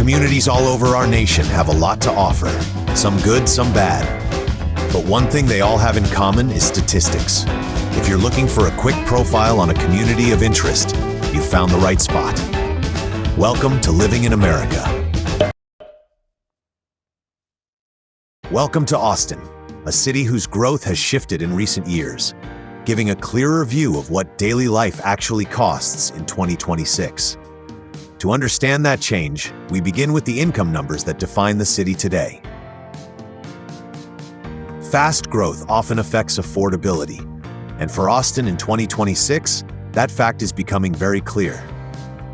Communities all over our nation have a lot to offer, some good, some bad. But one thing they all have in common is statistics. If you're looking for a quick profile on a community of interest, you've found the right spot. Welcome to Living in America. Welcome to Austin, a city whose growth has shifted in recent years, giving a clearer view of what daily life actually costs in 2026. To understand that change, we begin with the income numbers that define the city today. Fast growth often affects affordability, and for Austin in 2026, that fact is becoming very clear.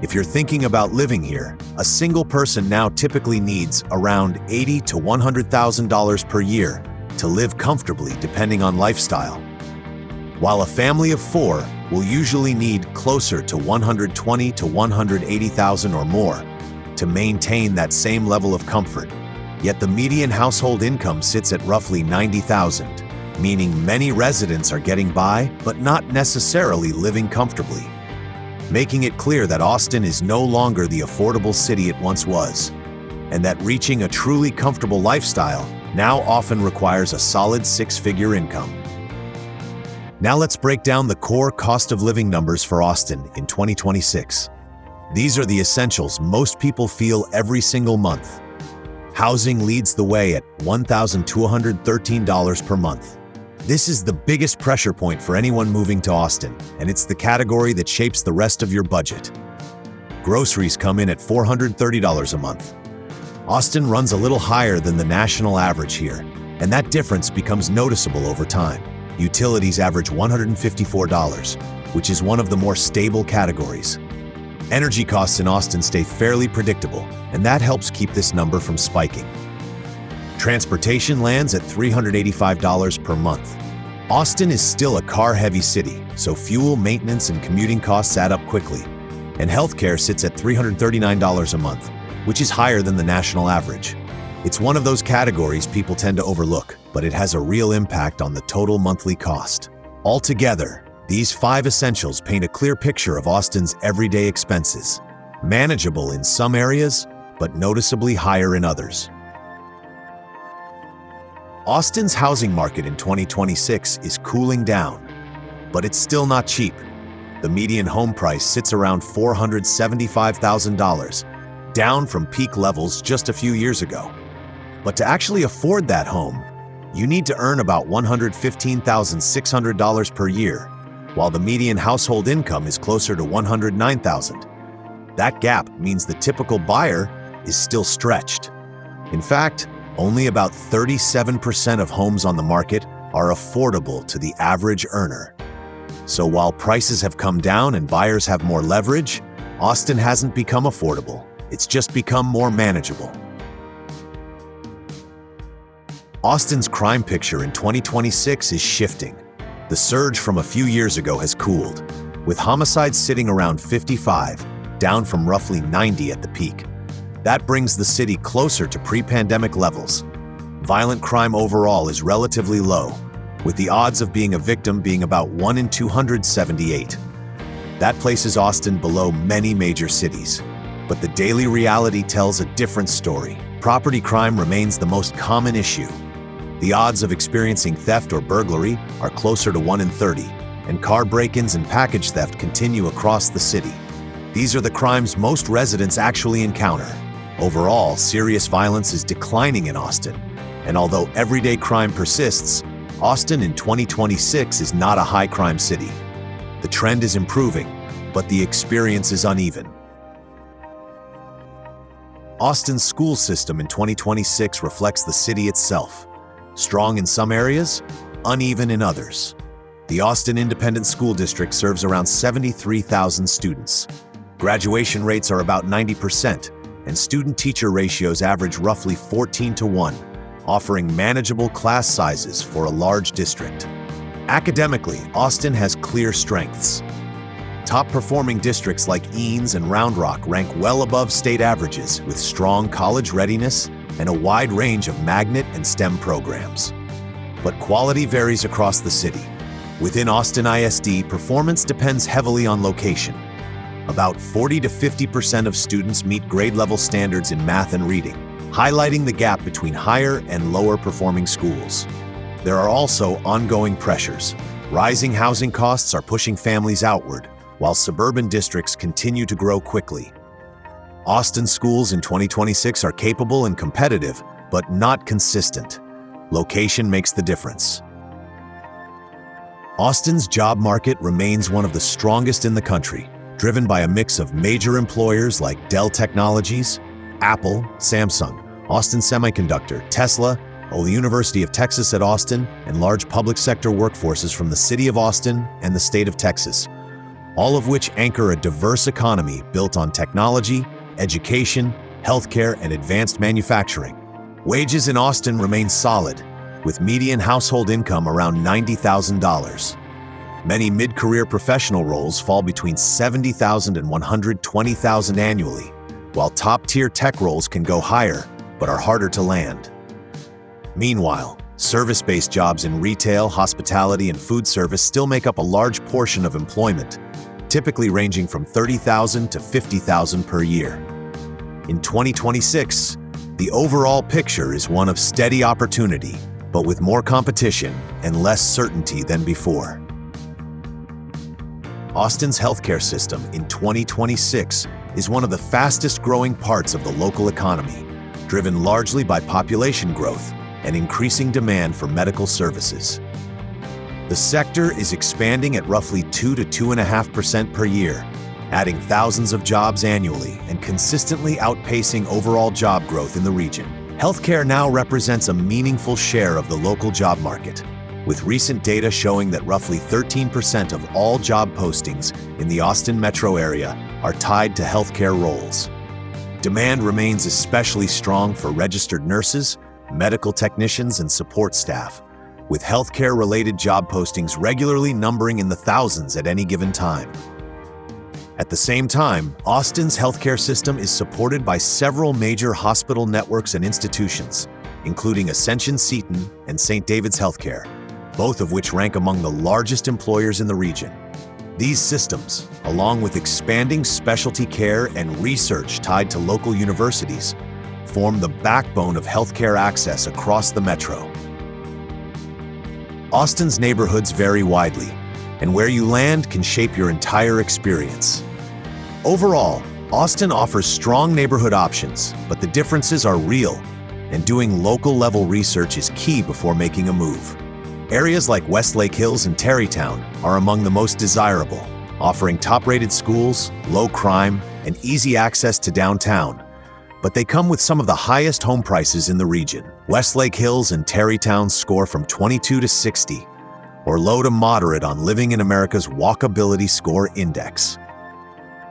If you're thinking about living here, a single person now typically needs around $80,000 to $100,000 per year to live comfortably depending on lifestyle, while a family of four will usually need closer to $120,000 to $180,000 or more to maintain that same level of comfort. Yet the median household income sits at roughly $90,000, meaning many residents are getting by, but not necessarily living comfortably, making it clear that Austin is no longer the affordable city it once was, and that reaching a truly comfortable lifestyle now often requires a solid six-figure income. Now let's break down the core cost of living numbers for Austin in 2026. These are the essentials most people feel every single month. Housing leads the way at $1,213 per month. This is the biggest pressure point for anyone moving to Austin, and it's the category that shapes the rest of your budget. Groceries come in at $430 a month. Austin runs a little higher than the national average here, and that difference becomes noticeable over time. Utilities average $154, which is one of the more stable categories. Energy costs in Austin stay fairly predictable, and that helps keep this number from spiking. Transportation lands at $385 per month. Austin is still a car-heavy city, so fuel, maintenance, and commuting costs add up quickly. And healthcare sits at $339 a month, which is higher than the national average. It's one of those categories people tend to overlook, but it has a real impact on the total monthly cost. Altogether, these 5 essentials paint a clear picture of Austin's everyday expenses, manageable in some areas, but noticeably higher in others. Austin's housing market in 2026 is cooling down, but it's still not cheap. The median home price sits around $475,000, down from peak levels just a few years ago. But to actually afford that home, you need to earn about $115,600 per year, while the median household income is closer to $109,000. That gap means the typical buyer is still stretched. In fact, only about 37% of homes on the market are affordable to the average earner. So while prices have come down and buyers have more leverage, Austin hasn't become affordable. It's just become more manageable. Austin's crime picture in 2026 is shifting. The surge from a few years ago has cooled, with homicides sitting around 55, down from roughly 90 at the peak. That brings the city closer to pre-pandemic levels. Violent crime overall is relatively low, with the odds of being a victim being about 1 in 278. That places Austin below many major cities. But the daily reality tells a different story. Property crime remains the most common issue. The odds of experiencing theft or burglary are closer to 1 in 30, and car break-ins and package theft continue across the city. These are the crimes most residents actually encounter. Overall, serious violence is declining in Austin, and although everyday crime persists, Austin in 2026 is not a high-crime city. The trend is improving, but the experience is uneven. Austin's school system in 2026 reflects the city itself. Strong in some areas, uneven in others. The Austin Independent School District serves around 73,000 students. Graduation rates are about 90%, and student-teacher ratios average roughly 14:1, offering manageable class sizes for a large district. Academically, Austin has clear strengths. Top-performing districts like Eanes and Round Rock rank well above state averages, with strong college readiness and a wide range of magnet and STEM programs. But quality varies across the city. Within Austin ISD, performance depends heavily on location. About 40 to 50% of students meet grade-level standards in math and reading, highlighting the gap between higher and lower-performing schools. There are also ongoing pressures. Rising housing costs are pushing families outward, while suburban districts continue to grow quickly. Austin schools in 2026 are capable and competitive, but not consistent. Location makes the difference. Austin's job market remains one of the strongest in the country, driven by a mix of major employers like Dell Technologies, Apple, Samsung, Austin Semiconductor, Tesla, the University of Texas at Austin, and large public sector workforces from the city of Austin and the state of Texas, all of which anchor a diverse economy built on technology, education, healthcare, and advanced manufacturing. Wages in Austin remain solid, with median household income around $90,000. Many mid-career professional roles fall between $70,000 and $120,000 annually, while top-tier tech roles can go higher, but are harder to land. Meanwhile, service-based jobs in retail, hospitality, and food service still make up a large portion of employment, typically ranging from $30,000 to $50,000 per year. In 2026, the overall picture is one of steady opportunity, but with more competition and less certainty than before. Austin's healthcare system in 2026 is one of the fastest-growing parts of the local economy, driven largely by population growth and increasing demand for medical services. The sector is expanding at roughly 2 to 2.5% per year, adding thousands of jobs annually and consistently outpacing overall job growth in the region. Healthcare now represents a meaningful share of the local job market, with recent data showing that roughly 13% of all job postings in the Austin metro area are tied to healthcare roles. Demand remains especially strong for registered nurses, medical technicians, and support staff, with healthcare-related job postings regularly numbering in the thousands at any given time. At the same time, Austin's healthcare system is supported by several major hospital networks and institutions, including Ascension Seton and St. David's Healthcare, both of which rank among the largest employers in the region. These systems, along with expanding specialty care and research tied to local universities, form the backbone of healthcare access across the metro. Austin's neighborhoods vary widely, and where you land can shape your entire experience. Overall, Austin offers strong neighborhood options, but the differences are real, and doing local-level research is key before making a move. Areas like Westlake Hills and Tarrytown are among the most desirable, offering top-rated schools, low crime, and easy access to downtown. But they come with some of the highest home prices in the region. Westlake Hills and Tarrytown score from 22 to 60, or low to moderate on Living in America's Walkability Score Index.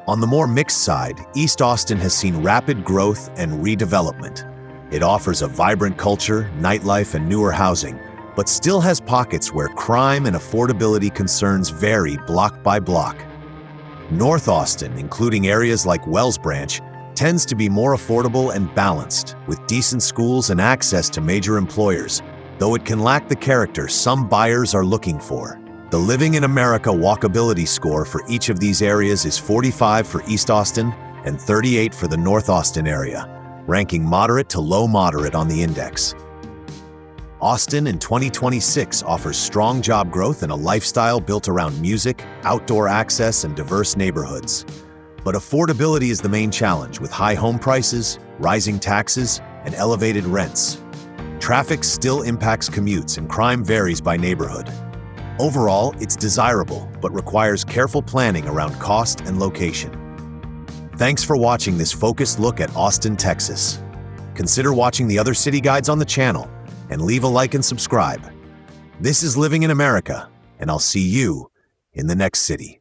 On the more mixed side, East Austin has seen rapid growth and redevelopment. It offers a vibrant culture, nightlife, and newer housing, but still has pockets where crime and affordability concerns vary block by block. North Austin, including areas like Wells Branch, tends to be more affordable and balanced, with decent schools and access to major employers, though it can lack the character some buyers are looking for. The Living in America Walkability Score for each of these areas is 45 for East Austin and 38 for the North Austin area, ranking moderate to low moderate on the index. Austin in 2026 offers strong job growth and a lifestyle built around music, outdoor access, and diverse neighborhoods. But affordability is the main challenge, with high home prices, rising taxes, and elevated rents. Traffic still impacts commutes and crime varies by neighborhood. Overall, it's desirable, but requires careful planning around cost and location. Thanks for watching this focused look at Austin, Texas. Consider watching the other city guides on the channel, and leave a like and subscribe. This is Living in America, and I'll see you in the next city.